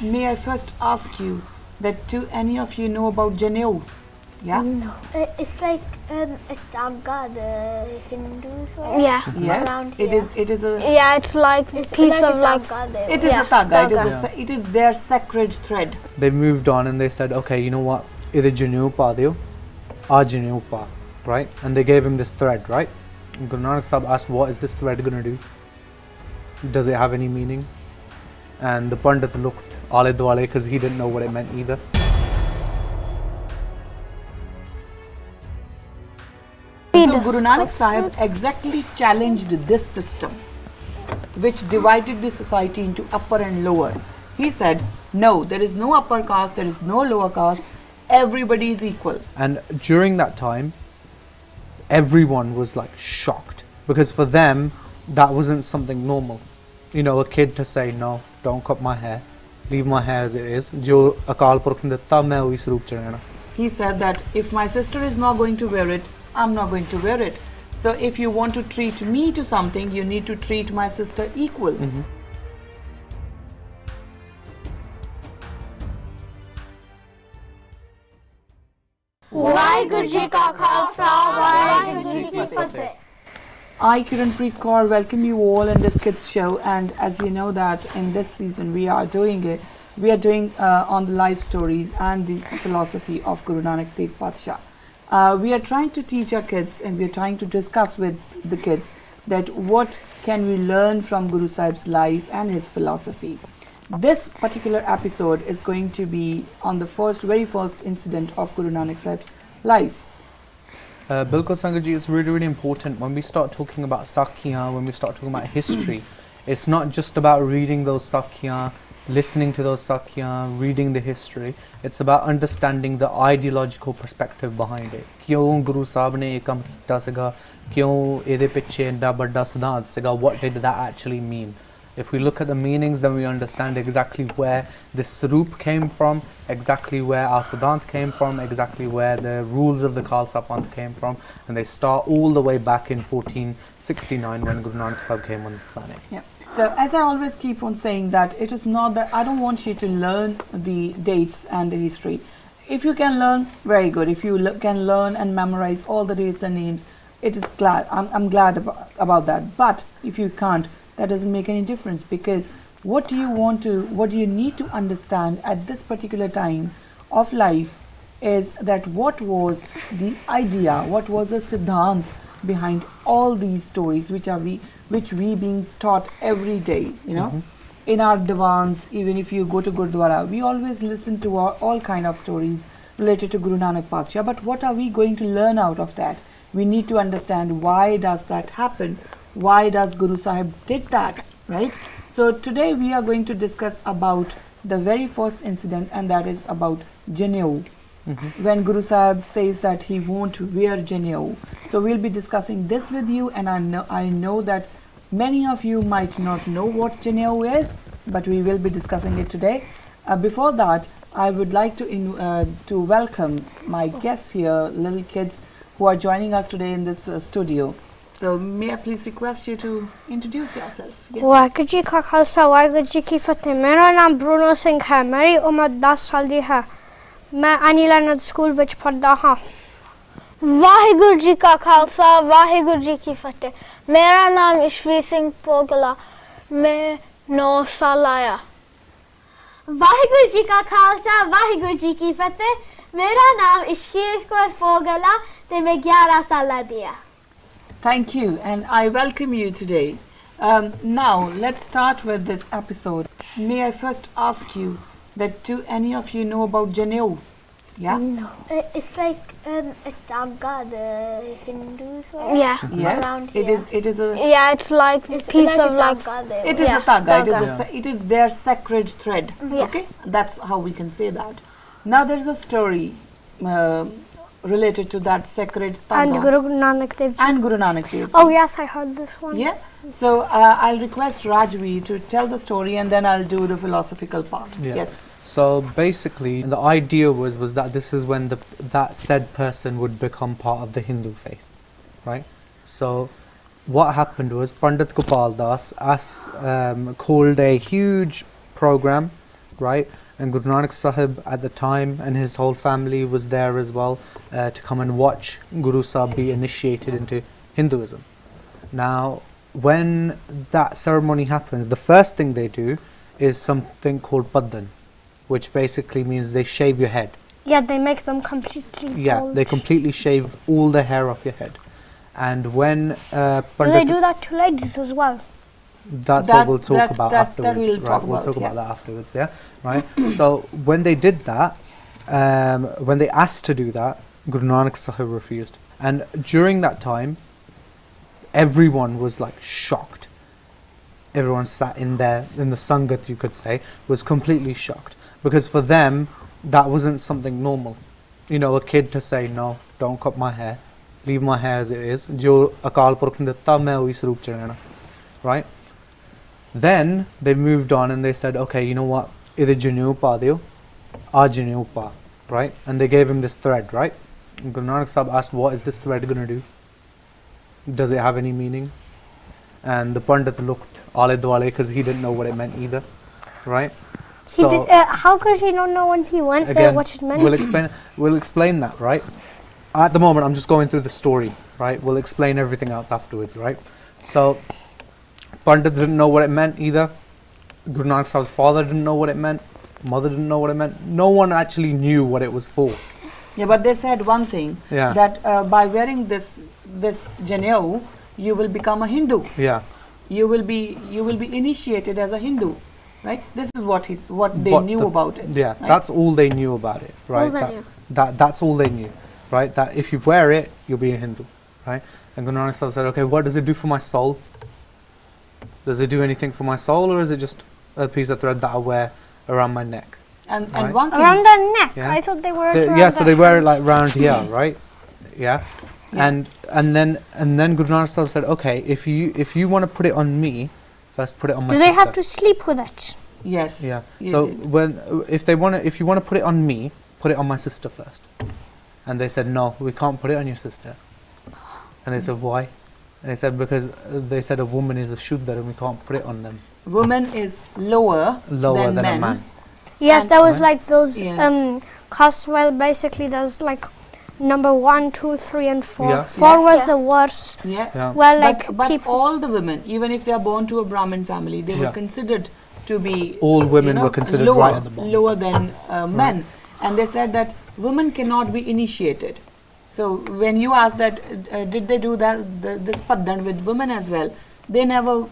may I first ask you that do any of you know about Janeyu? Yeah? No. It's like a tagga, the Hindus wear. Yeah. Yes. Around It here. is a Yeah, it's like It's piece like of a like. tagga they it is wear. a tagga. Tagga. It is their sacred thread. They moved on and they said, okay, you know what? Either Janeyu pa deo, or Janeyu pa, right? And they gave him this thread, right? And Guru Nanak Sahib asked, what is this thread going to do? Does it have any meaning? And the Pandit looked ale duale because he didn't know what it meant either. So Guru Nanak Sahib exactly challenged this system, which divided the society into upper and lower. He said, no, there is no upper caste, there is no lower caste, everybody is equal. And during that time, everyone was like shocked because for them, that wasn't something normal. You know, a kid to say, no, don't cut my hair, leave my hair as it is. Jo Akaal Purkh ne ditta, main uhi saroop ch rehna. He said that if my sister is not going to wear it, I'm not going to wear it. So if you want to treat me to something, you need to treat my sister equal. Waheguru Ji Ka Khalsa, Waheguru Ji Ki Fateh. I, Kiranpreet Kaur, welcome you all in this kids show, and as you know that in this season we are doing on the life stories and the philosophy of Guru Nanak Sahib. We are trying to teach our kids and we are trying to discuss with the kids that what can we learn from Guru Sahib's life and his philosophy. This particular episode is going to be on the very first incident of Guru Nanak Sahib's life. Bilkul Sangat ji, it's really, really important when we start talking about Sakhiyan, when we start talking about history, it's not just about reading those Sakhiyan, listening to those Sakhiyan, reading the history. It's about understanding the ideological perspective behind it. Kyun Guru Sahib ne ye kam kita siga, kyun ede piche enda badda siddhant siga, what did that actually mean? If we look at the meanings, then we understand exactly where this Saroop came from, exactly where our Siddhant came from, exactly where the rules of the Khalsa Panth came from, and they start all the way back in 1469 when Guru Nanak Sahib came on this planet. Yeah. So as I always keep on saying that it is not that I don't want you to learn the dates and the history. If you can learn, very good. If you can learn and memorize all the dates and names, I'm glad about that. But if you can't, that doesn't make any difference, because what do you need to understand at this particular time of life is that what was the idea, what was the siddhant behind all these stories which we being taught every day, you know. In our divans, even if you go to Gurdwara, we always listen to all kind of stories related to Guru Nanak Patsha, but what are we going to learn out of that? We need to understand why does that happen, why does Guru Sahib did that, right? So today we are going to discuss about the very first incident, and that is about Janeyu. When Guru Sahib says that he won't wear Janeyu. So we'll be discussing this with you, and I know that many of you might not know what Janeyu is, but we will be discussing it today. Before that, I would like to welcome my guests here, little kids who are joining us today in this studio. So may I please request you to introduce yourself? Yes. Waheguru Ji Ka Khalsa, Waheguru Ji Ki Fateh. मेरा नाम Bruno Singh है, मेरी उम्र 10 साल दी है, मैं एनीलैंड school which पढ़दा हां। वाहिगुरु जी का खालसा, वाहिगुरु जी की फतेह। मेरा नाम ईश्वी सिंह पोगला, मैं 9 साल आया। वाहिगुरु जी का खालसा, वाहिगुरु जी की फतेह। मेरा नाम ईश्वीर कौर पोगला ते मैं 11 साल दिया। Thank you, and I welcome you today. Now, let's start with this episode. May I first ask you that do any of you know about Janeyu? Yeah? No. It's like a tagga, the Hindus wear. Yeah. Yes. Around It here. is a Yeah, it's like It's piece like of a like. tagga they it wear. is a tagga. tagga. It is their sacred thread. Yeah. Okay, that's how we can say that. Now there is a story related to that sacred tagga And Guru Nanak Dev Ji. and Guru Nanak Sahib. Oh yes, I heard this one. Yeah. So I'll request Rajveer to tell the story, and then I'll do the philosophical part. Yeah. Yes. So basically, the idea was that this is when that said person would become part of the Hindu faith, right? So what happened was Pandit Gopal Das called a huge program right? And Guru Nanak Sahib at the time and his whole family was there as well to come and watch Guru Sahib be initiated into Hinduism. Now, when that ceremony happens, the first thing they do is something called paddan, which basically means they shave your head. Yeah, they make them completely Yeah, bald. they completely shave all the hair off your head. And when Do they Pandit, do that to ladies as well? that's That- what we'll talk that- about that afterwards, we'll right? talk We'll about, talk yeah. about that afterwards, yeah, right? So when they did that, when they asked to do that, Guru Nanak Sahib refused. And during that time, everyone was like shocked. Everyone sat in there, in the Sangat you could say, was completely shocked. Because for them, that wasn't something normal. You know, a kid to say, no, don't cut my hair, leave my hair as it is. Jo Akaal Purkh ne ditta, main uhi saroop ch rehna. Right? Then they moved on and they said, okay, you know what, either Janeyu pa deo, aa Janeyu pa, right? And they gave him this thread, right? And Guru Nanak Sahib asked, what is this thread going to do? Does it have any meaning? And the Pandit looked ale duale because he didn't know what it meant either, right? He did, how could he not know when he went there again, what it meant? we'll explain that, right? At the moment, I'm just going through the story, right? We'll explain everything else afterwards, right? So, Pandit didn't know what it meant either. Guru Nanak Sahib's father didn't know what it meant. Mother didn't know what it meant. No one actually knew what it was for. Yeah, but they said one thing, Yeah. that by wearing this Janeyu, you will become a Hindu. Yeah. You will be initiated as a Hindu, right? This is what they But knew about it. Yeah, right? that's all they knew about it, right? All they knew. That's all they knew, right? That if you wear it, you'll be a Hindu, right? And Guru Nanak Sahib said, okay, what does it do for my soul? Does it do anything for my soul, or is it just a piece of thread that I wear around my neck? And Right. one thing, Around their neck. Yeah. I thought they wore it around Yeah, so their they wear it hands. like round here, right? Yeah. Yeah. And then Guru Nanak Sahib said, okay, if you want to put it on me, first put it on my Do sister. they have to sleep with it? yes. Yeah. you So did. if you want to put it on me, put it on my sister first. And they said, no, we can't put it on your sister. And they said, why? And they said, because they said a woman is a Shuddha and we can't put it on them. Woman is lower Lower than men. a man. Yes, And- there was Right. like those Yeah. castes. Well, basically, there's like number 1, 2, 3, and 4. Yeah. 4 was Yeah. the worst. Yeah. Yeah. Well, like but people. all the women, even if they are born to a Brahmin family, they Yeah. were considered to be All women you know, were considered lower, right at the bottom. lower than men. And they said that women cannot be initiated. So when you ask that, did they do this paddan with women as well? They never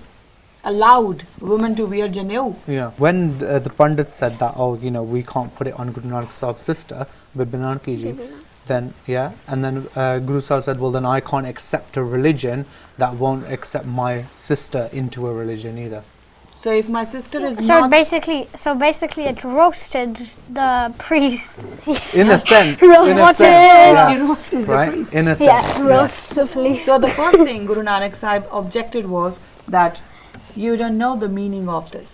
allowed women to wear Janeyu. Yeah. When the Pandit said that, oh, you know, we can't put it on Guru Nanak Sahib's sister, Bibina Kiji, then, yeah, and then Guru Sahib said, well, then I can't accept a religion that won't accept my sister into a religion either. So if my sister is So not basically, it roasted the priest. In a sense. Roasted. Yeah. He roasted the Right? priest. In a Yeah, sense. roast the police. So the first thing Guru Nanak Sahib objected was that you don't know the meaning of this.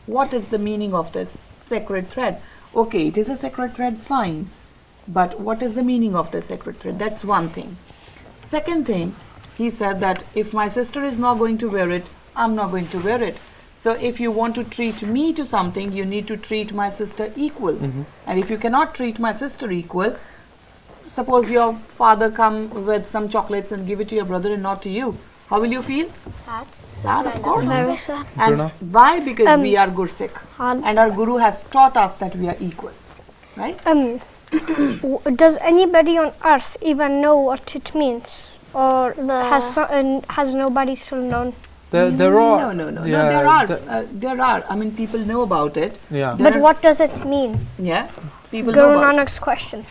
What is the meaning of this sacred thread? Okay, it is a sacred thread, fine. But what is the meaning of the sacred thread? That's one thing. Second thing, he said that if my sister is not going to wear it, I'm not going to wear it. So if you want to treat me to something, you need to treat my sister equal. And if you cannot treat my sister equal, suppose your father come with some chocolates and give it to your brother and not to you. How will you feel? Sad. Sad, of course. Very sad. And Guru. why? Because we are Gursikh. Um, And our Guru has taught us that we are equal. Right? Does anybody on earth even know what it means, or has nobody still known? There are. No, yeah, there are. I mean, people know about it. Yeah. There But are- what does it mean? Yeah. People Guru know about Nanak's question.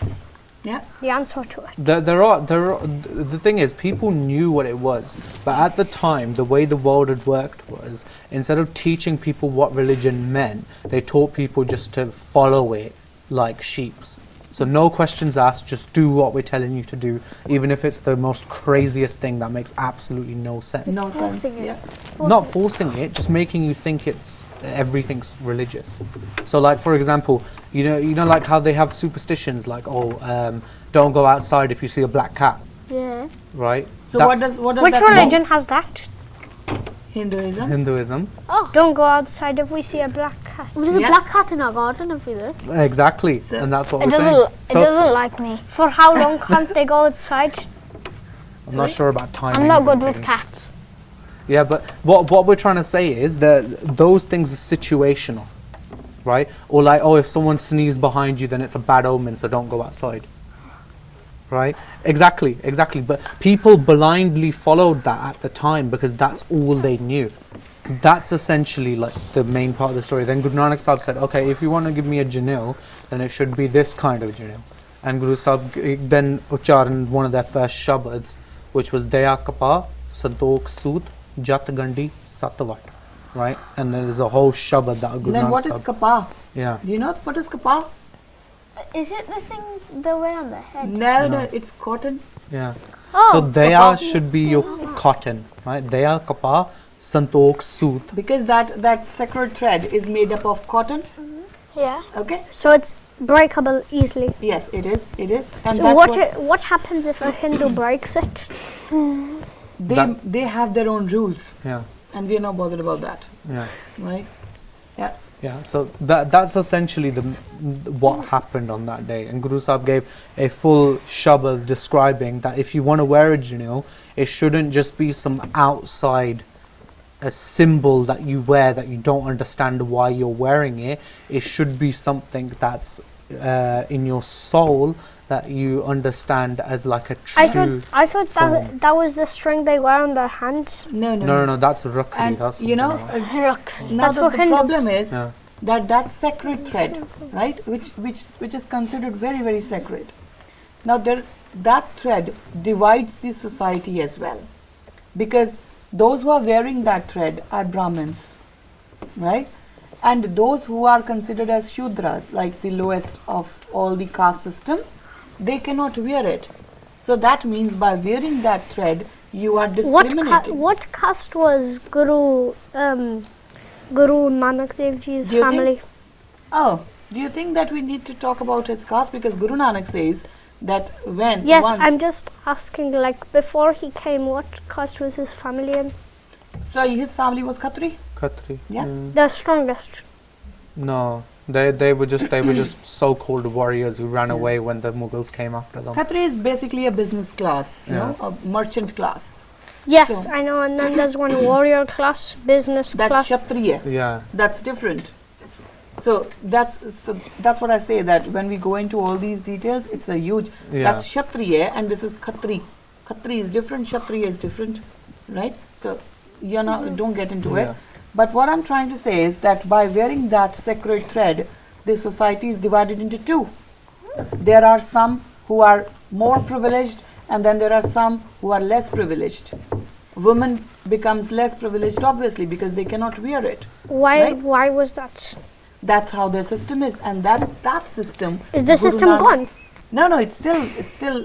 Yeah. The answer to it. There are. The thing is, people knew what it was, but at the time, the way the world had worked was, instead of teaching people what religion meant, they taught people just to follow it like sheeps. So no questions asked, just do what we're telling you to do, even if it's the most craziest thing that makes absolutely no sense. No sense. forcing it. Yeah. Not forcing it, just making you think everything's religious. So, like for example, you know, like how they have superstitions, like don't go outside if you see a black cat, Yeah. right? So That- what does Which that religion has that? Hinduism. Hinduism. Don't go outside if we see a black cat. There's a Yeah. black cat in our garden over there. Exactly, So- and that's what It we're doesn't. saying. It So doesn't like me. For how long can't they go outside? I'm not sure about timing. I'm not good with cats. Yeah, but what we're trying to say is that those things are situational, right? Or like, oh, if someone sneezes behind you, then it's a bad omen, so don't go outside. Right? Exactly. But people blindly followed that at the time because that's all they knew. That's essentially like the main part of the story. Then Guru Nanak Sahib said, okay, if you want to give me a Janeyu, then it should be this kind of Janeyu. And Guru Sahib then ucharan one of their first shabads, which was Daya Kapa, Sadok Sood, Jat Gandhi, Satvat. Right? And there's a whole shabad that Guru Then Nanak what is Sahib. kapa? Yeah. Do you know what is kapa? Is it the thing they wear on their head? No, it's cotton. Yeah. Oh, So Daya should be your cotton, right? Daya Kapa, Santok Sood. Because that sacred thread is made up of cotton. Yeah. Okay? So it's breakable easily. Yes, it is. And So that's what happens if a Hindu breaks it? they have their own rules, Yeah. and we are not bothered about that, Yeah. right? Yeah. Yeah, so that's essentially what happened on that day. And Guru Sahib gave a full shabad describing that if you want to wear a Janeyu, it shouldn't just be some outside a symbol that you wear that you don't understand why you're wearing it. It should be something that's in your soul that you understand as like a true. I thought form. that was the string they wear on their hands. No. That's Rakhi. And That's you know, something else. now That's the for Hindus. problem is Yeah. that sacred thread, right, which is considered very, very sacred. Now that thread divides the society as well, because those who are wearing that thread are Brahmins, right, and those who are considered as Shudras, like the lowest of all the caste system, they cannot wear it. So that means by wearing that thread, you are discriminating. What caste was Guru Nanak Dev Ji's Do you family? Oh, do you think that we need to talk about his caste? Because Guru Nanak says that when Yes, once, I'm just asking, like, before he came, what caste was his family in? so his family was Khatri. Khatri. Yeah. The strongest. No, they were just so-called warriors who ran away when the Mughals came after them. Khatri is basically a business class, you know, a merchant class. Yes, So- I know. And then there's one warrior class, business That's class. Kshatriya. Yeah. That's different. So that's what I say, that when we go into all these details, it's a huge. Yeah. That's Kshatriya, and this is Khatri. Khatri is different. Kshatriya is different, right? So you're not. Don't get into Yeah. it. But what I'm trying to say is that by wearing that sacred thread, the society is divided into two. There are some who are more privileged, and then there are some who are less privileged. Women becomes less privileged, obviously, because they cannot wear it. Why? Right. Why was that? That's how their system is, and that system Is the Guru system Nanak- gone? No, it's still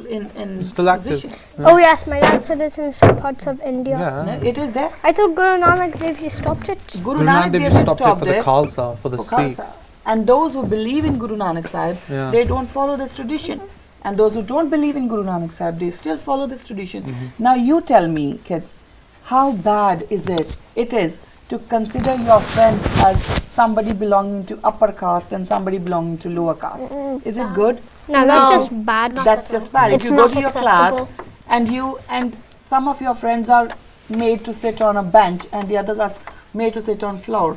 in It's still active. position. Oh yes, my dad said it in some parts of India. Yeah. No, it is there. I thought Guru Nanak Dev Ji stopped it. Guru Guru Nanak Nanak Dev Dev Ji Ji stopped it for the Khalsa, for the for Khalsa. Sikhs. And those who believe in Guru Nanak Sahib, Yeah. they don't follow this tradition. And those who don't believe in Guru Nanak Sahib, they still follow this tradition. Mm-hmm. Now you tell me, kids, how bad is it is to consider your friends as somebody belonging to upper caste and somebody belonging to lower caste? Is it good? No, that's just bad. That's just bad. It's If you go not to your acceptable. class and some of your friends are made to sit on a bench and the others are made to sit on floor.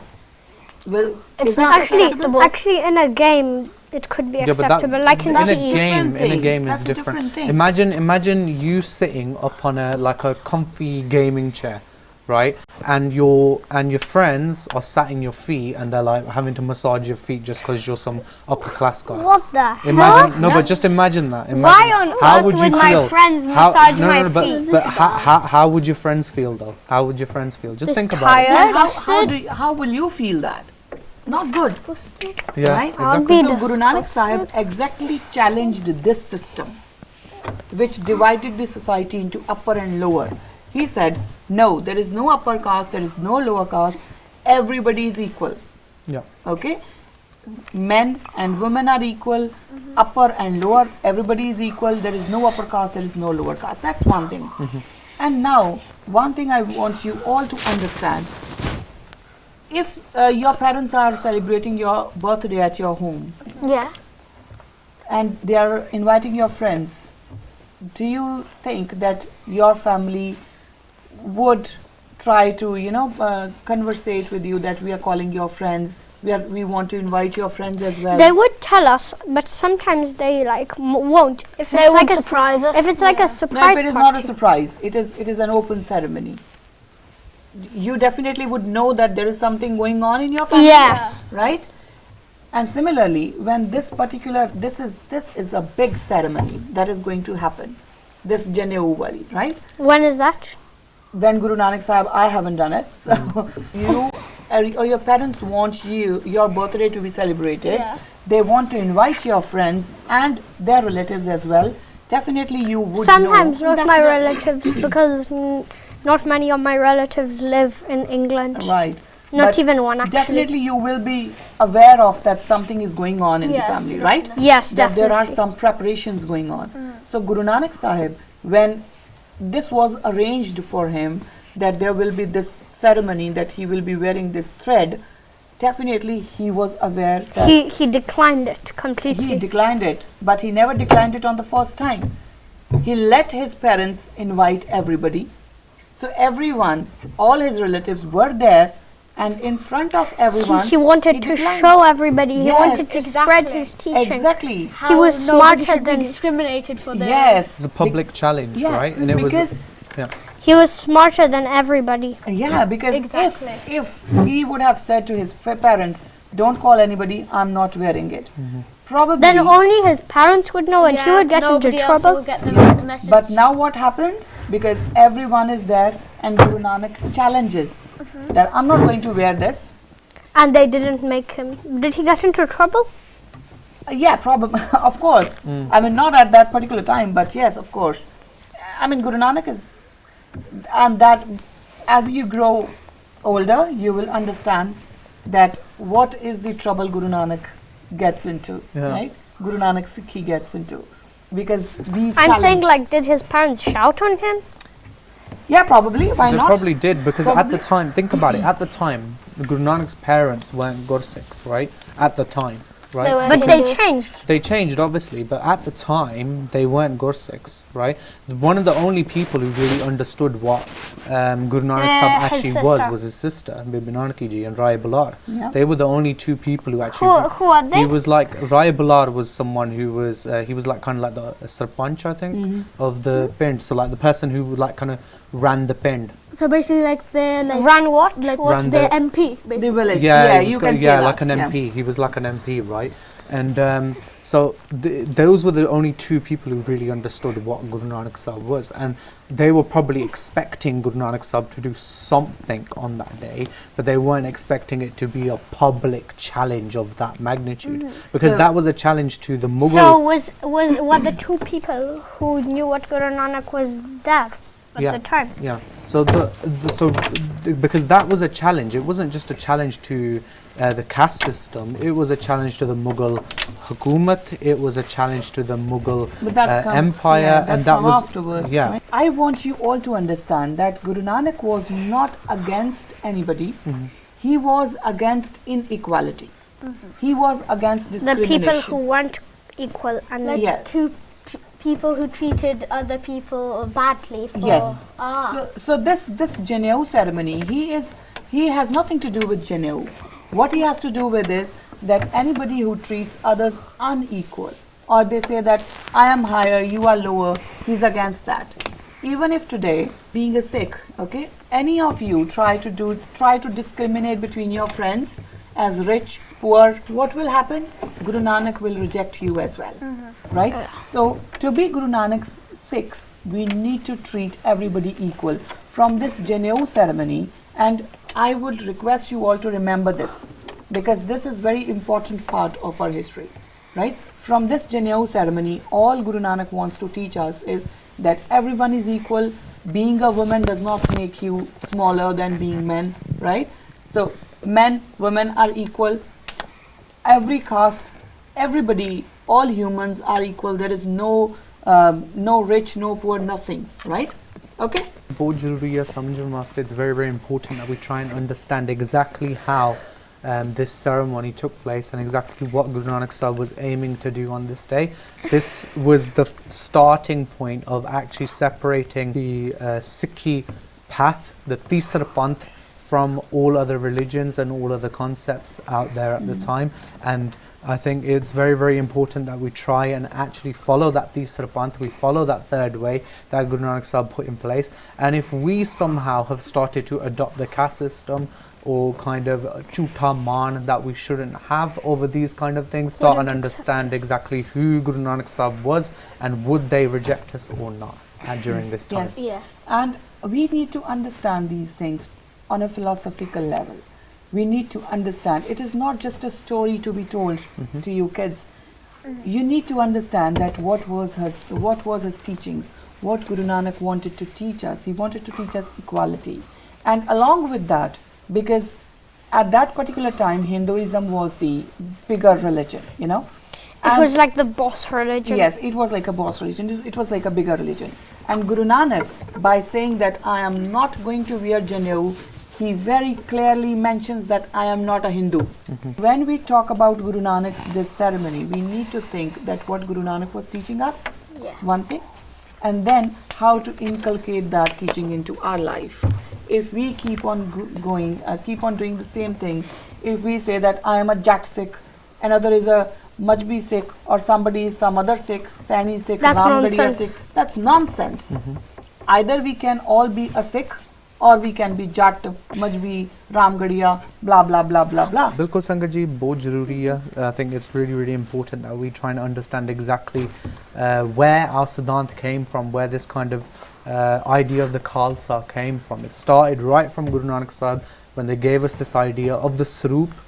Well, It's is that not acceptable? Actually, in a game, it could be Yeah, but that- acceptable, like in in a PE. game, Different thing. is That's a different. different thing. Imagine you sitting up on a comfy gaming chair, right? And your friends are sat in your feet, and they're like having to massage your feet just because you're some upper class guy. What the Imagine no, but just imagine that. Why Imagine, on how earth would you would my feel? friends How- massage no, my no, but, feet? But how would your friends feel though? How would your friends feel? Just think about it. tired. How will you feel that? Not good. Yeah, Right? I'll exactly. be So Guru Nanak Sahib exactly challenged this system, which divided the society into upper and lower. He said, no, there is no upper caste, there is no lower caste, everybody is equal. Yeah. Okay? Men and women are equal, upper and lower, everybody is equal, there is no upper caste, there is no lower caste. That's one thing. And now, one thing I want you all to understand, if your parents are celebrating your birthday at your home Yeah. and they are inviting your friends, do you think that your family would try to, conversate with you that we are calling your friends, we want to invite your friends as well? They would tell us, but sometimes they won't. If They it's won't like a surprise us. If it's like a No, surprise if it is party. not a surprise, it is an open ceremony. You definitely would know that there is something going on in your family. Yes. Right? And similarly, when this is a big ceremony that is going to happen, this Janeyu wali, right? When is that? When Guru Nanak Sahib, I haven't done it. So you or your parents want your birthday to be celebrated. Yeah. They want to invite your friends and their relatives as well. Definitely you would Sometimes know. not my relatives, because not many of my relatives live in England. Right. Not But even one, actually. Definitely you will be aware of that something is going on in the Yes, family, right? Yes, That there are definitely. some preparations going on. So Guru Nanak Sahib, when this was arranged for him, that there will be this ceremony, that he will be wearing this thread, definitely he was aware that He declined it completely. he declined it, but he never declined it on the first time. He let his parents invite everybody. So everyone, all his relatives were there, and in front of everyone, He wanted he to declined. show everybody. He Yes, wanted to spread exactly. his teaching. Exactly. He was How nobody smarter should be than discriminated for their Yes. It's a public challenge, Yeah, right? And it was because he was smarter than everybody. yeah, because Exactly. if he would have said to his parents, "Don't call anybody, I'm not wearing it," probably. Then only his parents would know, and he would get into nobody else trouble. will get the message. But now what happens? Because everyone is there, and Guru Nanak challenges that I'm not going to wear this. And they didn't make him. Did he get into trouble? Yeah, probably, of course. I mean, not at that particular time, but yes, of course. I mean, Guru Nanak is, and that as you grow older, you will understand that what is the trouble Guru Nanak gets into, Yeah. right? Guru Nanak Sikhi gets into, because we. I'm saying, challenge- did his parents shout on him? Yeah, probably. Why they not? probably did, because at Probably. the time, think about it, at the time, Guru Nanak's parents weren't Gursikhs, right? At the time, right? They were But they Hindus. changed. They changed, obviously, but at the time they weren't Gursikhs, right? One of the only people who really understood what Guru Nanak Sahib his actually sister. was his sister, Bibi Nanaki Ji and Rai Balar. Yeah. They were the only two people who actually. Who are they? He was like Rai Balar was someone who was he was like kind of like the sarpanch, I think, of the pind. So like the person who like kind of ran the pind. So basically, like they're like Ran what? like What? what's Ran their the- MP The basically. village. Yeah, Yeah, he was you go- can say yeah, that. like an Yeah. MP. He was like an MP, right? And so those were the only two people who really understood what Guru Nanak Sahib was, and they were probably expecting Guru Nanak Sahib to do something on that day, but they weren't expecting it to be a public challenge of that magnitude, because So- that was a challenge to the Mughal. So were the two people who knew what Guru Nanak was there at Yeah. the time? Yeah. So because that was a challenge. It wasn't just a challenge to the caste system. It was a challenge to the Mughal Hukumat. It was a challenge to the Mughal But that's come, empire, yeah, that's and that come was afterwards. yeah. Right? I want you all to understand that Guru Nanak was not against anybody. He was against inequality. He was against The discrimination. people who weren't equal and Like Yeah. people who treated other people badly for Yes. ah. So this Janeyu ceremony, he has nothing to do with Janeyu. What he has to do with is that anybody who treats others unequal, or they say that I am higher, you are lower, he's against that. Even if today, being a Sikh, okay, any of you try to discriminate between your friends as rich, poor, what will happen? Guru Nanak will reject you as well, right? So to be Guru Nanak's Sikhs, we need to treat everybody equal from this Janeyu ceremony. And I would request you all to remember this, because this is very important part of our history, right? From this Janeyu ceremony, all Guru Nanak wants to teach us is that everyone is equal. Being a woman does not make you smaller than being men, right? So men, women are equal. Every caste, everybody, all humans are equal. There is no rich, no poor, nothing, right? Okay? बहुत ज़रूरी है समझने वास्ते. It's very, very important that we try and understand exactly how this ceremony took place and exactly what Guru Nanak Sahib was aiming to do on this day. This was the starting point of actually separating the Sikhi path, the Teesar Panth, from all other religions and all other concepts out there at the time. And I think it's very, very important that we try and actually follow that Teesar Panth, we follow that third way that Guru Nanak Sahib put in place. And if we somehow have started to adopt the caste system or kind of chutha maan that we shouldn't have over these kind of things, start and understand exactly who Guru Nanak Sahib was and would they reject us or not during this time. Yes. Yes. And we need to understand these things on a philosophical level. We need to understand. It is not just a story to be told to you kids. You need to understand that what was his teachings, what Guru Nanak wanted to teach us. He wanted to teach us equality. And along with that, because at that particular time, Hinduism was the bigger religion, you know. It was like the boss religion. Yes, it was like a boss religion. It was like a bigger religion. And Guru Nanak, by saying that I am not going to wear Janeyu, he very clearly mentions that I am not a Hindu. When we talk about Guru Nanak's this ceremony, we need to think that what Guru Nanak was teaching us, one thing, and then how to inculcate that teaching into our life. If we keep on keep on doing the same thing, if we say that I am a Jat Sikh, another is a Majbi Sikh, or somebody is some other Sikh, Saini Sikh, That's Ramgarhia nonsense. Sikh, that's nonsense. Either we can all be a Sikh, or we can be Jat, Majbi, Ramgarhia, blah blah blah blah blah. बिल्कुल संगत जी बहुत ज़रूरी है. I think it's really, really important that we try and understand exactly where our Siddhant came from, where this kind of idea of the Khalsa came from. It started right from Guru Nanak Sahib when they gave us this idea of the Swaroop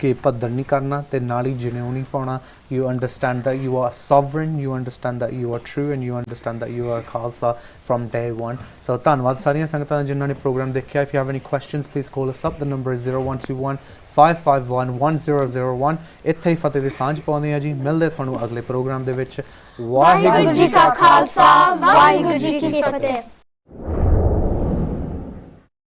कि पद्धर नहीं करना ते नाली जनेऊ नहीं पाना. You understand that you are sovereign, you understand that you are true, and you understand that you are Khalsa from day one. So ਧੰਨਵਾਦ ਸਾਰੀਆਂ ਸੰਗਤਾਂ ਜਿਨ੍ਹਾਂ ਨੇ ਪ੍ਰੋਗਰਾਮ ਦੇਖਿਆ. If you have any questions, please call us up. The number is 0121 551 1001. ਇੱਥੇ ਹੀ ਫਤਿਹ ਦੀ ਸਾਂਝ ਪਾਉਂਦੇ ਆ ਜੀ. ਮਿਲਦੇ ਤੁਹਾਨੂੰ ਅਗਲੇ ਪ੍ਰੋਗਰਾਮ ਦੇ ਵਿੱਚ. ਵਾਹਿਗੁਰੂ ਵਾਹਿਗੁਰੂ ਜੀ ਕਾ ਖਾਲਸਾ ਵਾਹਿਗੁਰੂ ਜੀ ਕੀ ਫਤਿਹ.